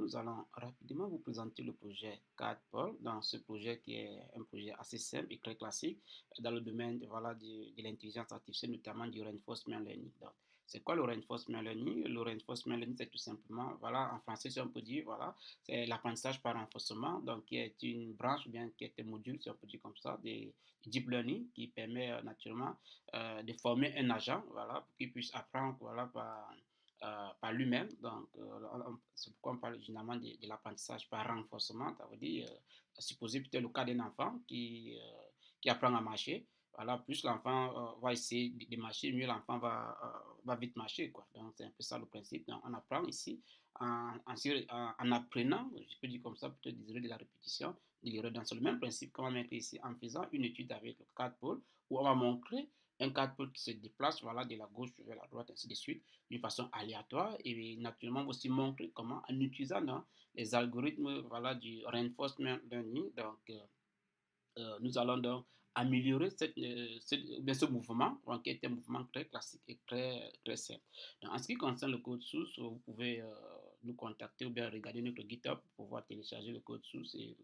nous allons rapidement vous présenter le projet CADPOL. Dans ce projet qui est un projet assez simple et très classique dans le domaine voilà, de l'intelligence artificielle, notamment du reinforcement learning. Donc, c'est quoi le reinforcement learning? Le reinforcement learning, c'est tout simplement, voilà, en français, si on peut dire, voilà, c'est l'apprentissage par renforcement, donc qui est une branche, ou bien qui est un module, si on peut dire comme ça, des deep learning qui permet naturellement de former un agent, voilà, pour qu'il puisse apprendre, voilà, par lui-même. Donc, c'est pourquoi on parle généralement de l'apprentissage par renforcement. Ça veut dire, supposer peut-être le cas d'un enfant qui apprend à marcher. Voilà, plus l'enfant va essayer de marcher, mieux l'enfant va vite marcher, quoi. Donc, c'est un peu ça le principe. Donc, on apprend ici en apprenant, je peux dire comme ça, peut-être désolé de la répétition, de l'erreur. Dans le même principe qu'on va mettre ici en faisant une étude avec le cadre pôle, où on va montrer un cadre pôle qui se déplace voilà, de la gauche vers la droite, ainsi de suite, d'une façon aléatoire. Et naturellement, on va aussi montrer comment, en utilisant les algorithmes voilà, du reinforcement learning, donc, nous allons donc améliorer ce mouvement, qui est un mouvement très classique et très simple. Donc, en ce qui concerne le code source, vous pouvez nous contacter ou bien regarder notre GitHub pour pouvoir télécharger le code source et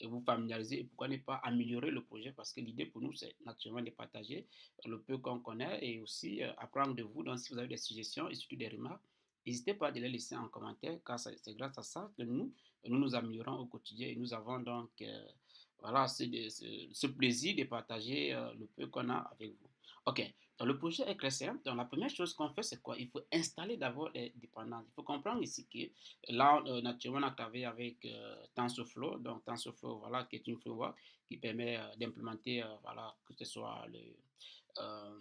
vous familiariser et pourquoi ne pas améliorer le projet parce que l'idée pour nous c'est naturellement de partager le peu qu'on connaît et aussi apprendre de vous. Donc si vous avez des suggestions et surtout des remarques, n'hésitez pas à les laisser en commentaire car c'est grâce à ça que nous nous améliorons au quotidien et nous avons donc voilà, ce plaisir de partager le peu qu'on a avec vous. Ok, donc le projet est très simple. Donc la première chose qu'on fait, c'est quoi? Il faut installer d'abord les dépendances. Il faut comprendre ici que là, naturellement, on a travaillé avec TensorFlow. Donc TensorFlow, voilà, qui est une framework qui permet d'implémenter, voilà, que ce soit euh,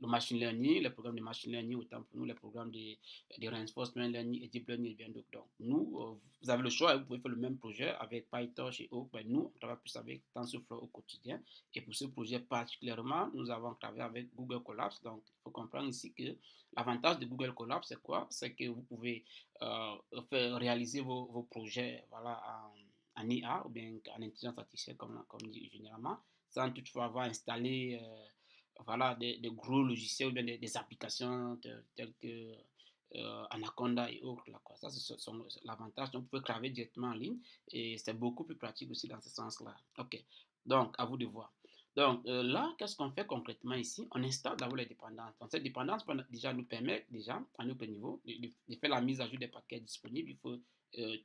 le machine learning, les programmes de machine learning, autant pour nous, les programmes de reinforcement learning et deep learning et bien d'autres. Donc, nous, vous avez le choix, vous pouvez faire le même projet avec PyTorch et autres, mais nous, on travaille plus avec TensorFlow au quotidien. Et pour ce projet particulièrement, nous avons travaillé avec Google Colapse. Donc, il faut comprendre ici que l'avantage de Google Colapse, c'est quoi? C'est que vous pouvez faire réaliser vos projets voilà, en IA ou bien en intelligence artificielle, comme dit généralement, sans toutefois avoir installé voilà, des gros logiciels ou bien des applications telles que Anaconda et autres. Là, quoi. Ça, c'est l'avantage. Donc, vous pouvez travailler directement en ligne et c'est beaucoup plus pratique aussi dans ce sens-là. OK. Donc, à vous de voir. Donc, là, qu'est-ce qu'on fait concrètement ici? On installe d'abord les dépendances. Donc, cette dépendance déjà nous permet, déjà, à notre niveau, de faire la mise à jour des paquets disponibles. Il faut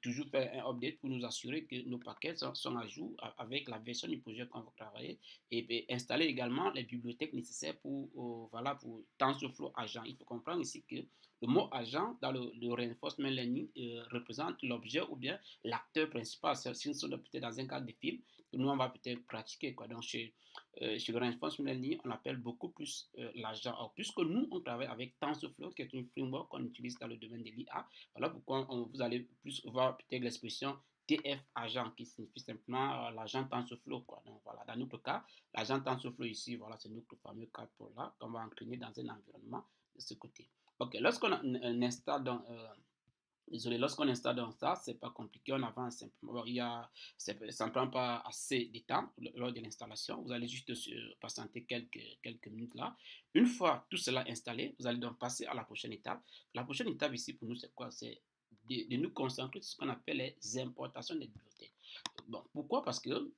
toujours faire un update pour nous assurer que nos paquets sont à jour avec la version du projet qu'on va travailler et installer également les bibliothèques nécessaires pour, voilà, pour TensorFlow agent. Il faut comprendre ici que le mot agent dans le reinforcement learning représente l'objet ou bien l'acteur principal. Si nous sommes peut-être dans un cadre de film, que nous on va peut-être pratiquer. Quoi. Donc chez le reinforcement learning, on appelle beaucoup plus l'agent. Or, puisque nous, on travaille avec TensorFlow, qui est une framework qu'on utilise dans le domaine de l'IA, voilà pourquoi vous allez plus voir peut-être l'expression TF agent qui signifie simplement l'agent TensorFlow. Quoi. Donc voilà, dans notre cas, l'agent TensorFlow ici, voilà, c'est notre fameux cadre pour là qu'on va entraîner dans un environnement de ce côté. Ok, lorsqu'on installe dans, désolé, lorsqu'on installe dans ça, c'est pas compliqué, on avance simplement. Bon, ça ne prend pas assez de temps lors de l'installation. Vous allez juste patienter quelques minutes là. Une fois tout cela installé, vous allez donc passer à la prochaine étape. La prochaine étape ici pour nous, c'est quoi? C'est de nous concentrer sur ce qu'on appelle les importations des bibliothèques. Bon, pourquoi? Parce que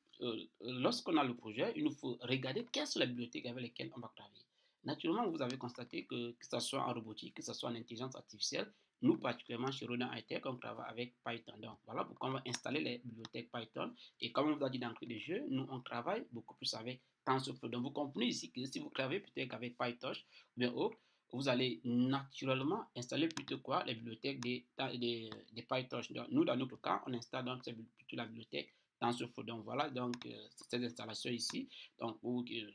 lorsqu'on a le projet, il nous faut regarder quelles sont les bibliothèques avec lesquelles on va travailler. Naturellement, vous avez constaté que ce soit en robotique, que ce soit en intelligence artificielle, nous, particulièrement chez Ronan Hightech, on travaille avec Python. Donc, voilà pourquoi on va installer les bibliothèques Python. Et comme on vous a dit d'entrée de jeu, nous, on travaille beaucoup plus avec TensorFlow. Donc, vous comprenez ici que si vous travaillez peut-être avec PyTorch ou bien autre, vous allez naturellement installer plutôt quoi? Les bibliothèques de PyTorch. Donc, nous, dans notre cas, on installe donc plutôt la bibliothèque TensorFlow. Donc, voilà, donc, cette installation ici. Donc,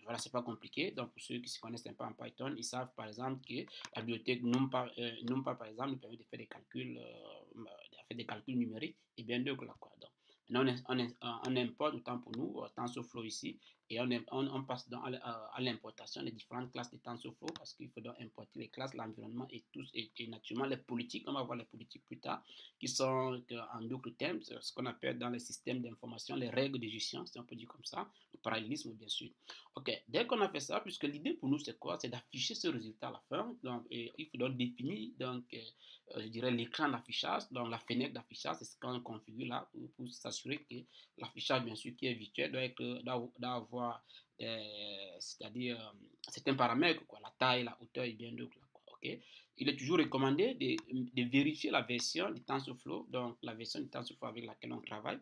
voilà, c'est pas compliqué. Donc, pour ceux qui se connaissent un peu en Python, ils savent par exemple que la bibliothèque NumPy, par exemple, nous permet de faire des calculs numériques et bien d'autres là, quoi. Donc, maintenant, on importe autant pour nous TensorFlow ici et on passe donc à l'importation des différentes classes de TensorFlow parce qu'il faut donc importer les classes, l'environnement et tout, et naturellement les politiques. On va voir les politiques plus tard qui sont en d'autres termes ce qu'on appelle dans les systèmes d'information les règles de gestion, si on peut dire comme ça, parallélisme, bien sûr. Ok, dès qu'on a fait ça, puisque l'idée pour nous, c'est quoi? C'est d'afficher ce résultat à la fin. Donc, il faut donc définir, donc, je dirais, l'écran d'affichage, donc la fenêtre d'affichage, c'est ce qu'on configure là pour s'assurer que l'affichage, bien sûr, qui est virtuel, doit avoir, c'est-à-dire, certains paramètres, quoi, la taille, la hauteur et bien d'autres. Ok, il est toujours recommandé de vérifier la version du TensorFlow, donc la version du TensorFlow avec laquelle on travaille.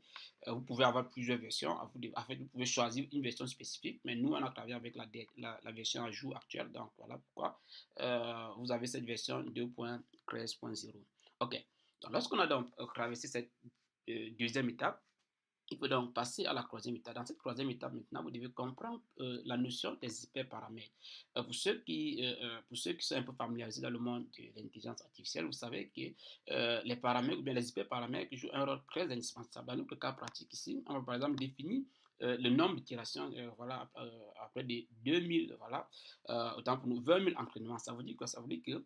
Vous pouvez avoir plusieurs versions. En fait, vous pouvez choisir une version spécifique, mais nous, on a travaillé avec la version à jour actuelle. Donc, voilà pourquoi vous avez cette version 2.13.0. OK. Donc, lorsqu'on a donc traversé cette deuxième étape, il faut donc passer à la troisième étape. Dans cette troisième étape, maintenant, vous devez comprendre la notion des hyperparamètres. Pour ceux qui sont un peu familiarisés dans le monde de l'intelligence artificielle, vous savez que les paramètres ou bien les hyperparamètres jouent un rôle très indispensable. Dans notre cas pratique ici, on va par exemple définir le nombre d'itérations voilà, après des 2000, voilà, autant pour nous, 20 000 entraînements. Ça veut dire quoi? Ça veut dire que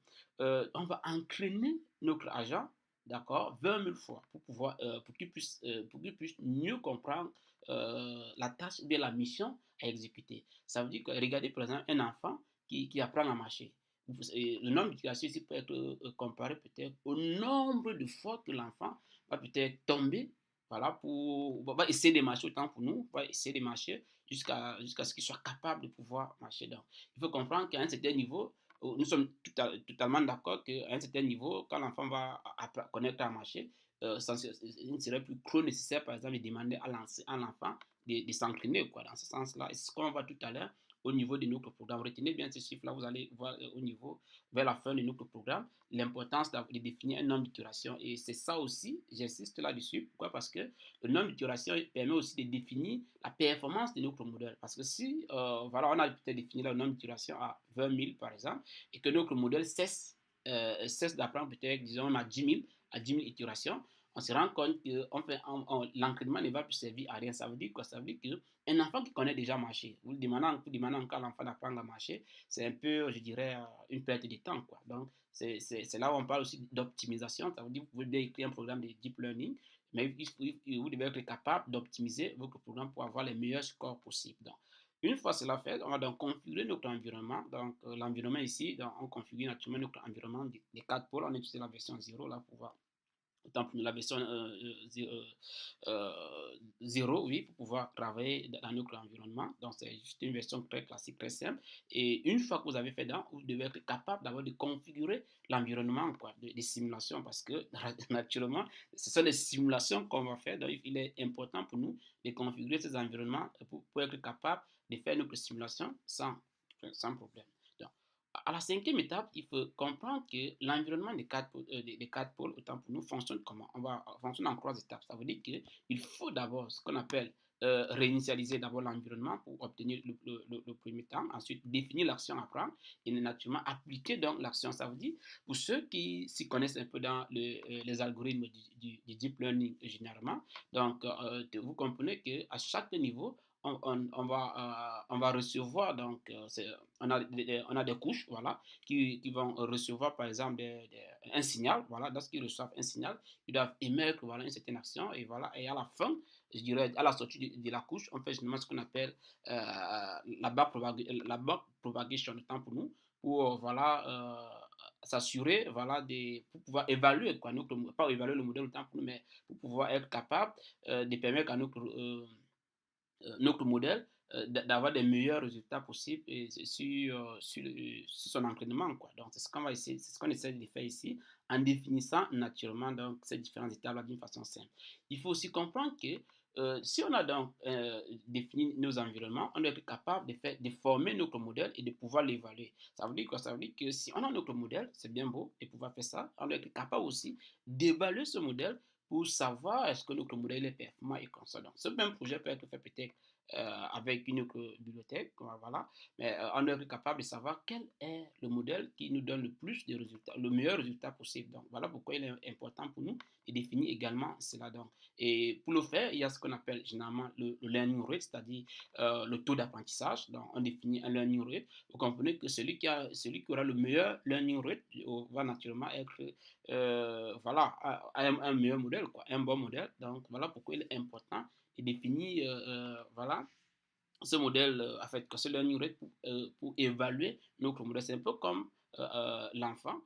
on va entraîner notre agent, d'accord, 20 000 fois pour qu'il puisse mieux comprendre la tâche ou bien la mission à exécuter. Ça veut dire que regardez par exemple un enfant qui apprend à marcher. Et le nombre d'utilisations ici peut être comparé peut-être au nombre de fois que l'enfant va peut-être tomber, voilà, va essayer de marcher autant pour nous, va essayer de marcher jusqu'à ce qu'il soit capable de pouvoir marcher. Donc, il faut comprendre qu'à un certain niveau, nous sommes totalement d'accord qu'à un certain niveau, quand l'enfant va connaître à marcher, il ne serait plus trop nécessaire, par exemple, de demander à l'enfant de s'entraîner, quoi, dans ce sens-là. Et c'est ce qu'on va tout à l'heure au niveau de notre programme. Retenez bien ces chiffres-là, vous allez voir au niveau, vers la fin de notre programme, l'importance de définir un nombre d'itérations. Et c'est ça aussi, j'insiste là-dessus. Pourquoi? Parce que le nombre d'itérations permet aussi de définir la performance de notre modèle. Parce que si, voilà, on a peut-être défini le nombre d'itérations à 20 000, par exemple, et que notre modèle cesse d'apprendre peut-être, disons, à 10 000 itérations, on se rend compte que l'entraînement ne va plus servir à rien. Ça veut dire quoi? Ça veut dire qu'un enfant qui connaît déjà marcher, vous demandez encore à l'enfant d'apprendre à marcher, c'est un peu, je dirais, une perte de temps, quoi. Donc, c'est là où on parle aussi d'optimisation. Ça veut dire que vous pouvez bien écrire un programme de deep learning, mais vous devez être capable d'optimiser votre programme pour avoir les meilleurs scores possibles. Donc, une fois cela fait, on va donc configurer notre environnement. Donc, l'environnement ici, donc, on configure naturellement notre environnement des 4 pôles. On utilise la version 0 là pour voir autant pour la version 0, oui, pour pouvoir travailler dans notre environnement. Donc, c'est juste une version très classique, très simple. Et une fois que vous avez fait ça, vous devez être capable d'avoir de configurer l'environnement, quoi, des simulations, parce que naturellement, ce sont des simulations qu'on va faire. Donc, il est important pour nous de configurer ces environnements pour être capable de faire notre simulation sans problème. Donc, à la cinquième étape, il faut comprendre que l'environnement des quatre pôles, autant pour nous, fonctionne comment? Fonctionne en trois étapes. Ça veut dire qu'il faut d'abord ce qu'on appelle réinitialiser d'abord l'environnement pour obtenir le premier temps, ensuite définir l'action à prendre et naturellement appliquer donc l'action. Ça veut dire, pour ceux qui s'y connaissent un peu dans les algorithmes du deep learning généralement, donc vous comprenez qu'à chaque niveau, on va recevoir, donc on a des couches, voilà, qui vont recevoir par exemple un signal, voilà, lorsqu'ils reçoivent un signal, ils doivent émettre, voilà, une certaine action, et voilà, et à la fin, je dirais, à la sortie de la couche, on fait généralement ce qu'on appelle la back propagation, de temps pour nous, pour, voilà, s'assurer, voilà, pour pouvoir évaluer, quoi, pas évaluer le modèle autant pour nous, mais pour pouvoir être capable de permettre à notre modèle d'avoir des meilleurs résultats possibles sur son entraînement, quoi. Donc, c'est ce qu'on essaie de faire ici en définissant naturellement donc, ces différentes étapes d'une façon simple. Il faut aussi comprendre que si on a donc défini nos environnements, on doit être capable de former notre modèle et de pouvoir l'évaluer. Ça veut dire quoi? Ça veut dire que si on a notre modèle, c'est bien beau de pouvoir faire ça, on doit être capable aussi d'évaluer ce modèle pour savoir est-ce que notre modèle est performant et constant. Donc, ce même projet peut être fait peut-être avec une autre bibliothèque, voilà, mais on doit être capable de savoir quel est le modèle qui nous donne le plus de résultats, le meilleur résultat possible. Donc, voilà pourquoi il est important pour nous de définir également cela. Donc, et pour le faire, il y a ce qu'on appelle généralement le learning rate, c'est-à-dire le taux d'apprentissage. Donc, on définit un learning rate. Vous comprenez que celui qui aura le meilleur learning rate va naturellement être voilà, un meilleur modèle, quoi, un bon modèle. Donc, voilà pourquoi il est important et définir voilà, ce modèle a fait que ce learning rate pour évaluer notre modèle. C'est un peu comme l'enfant.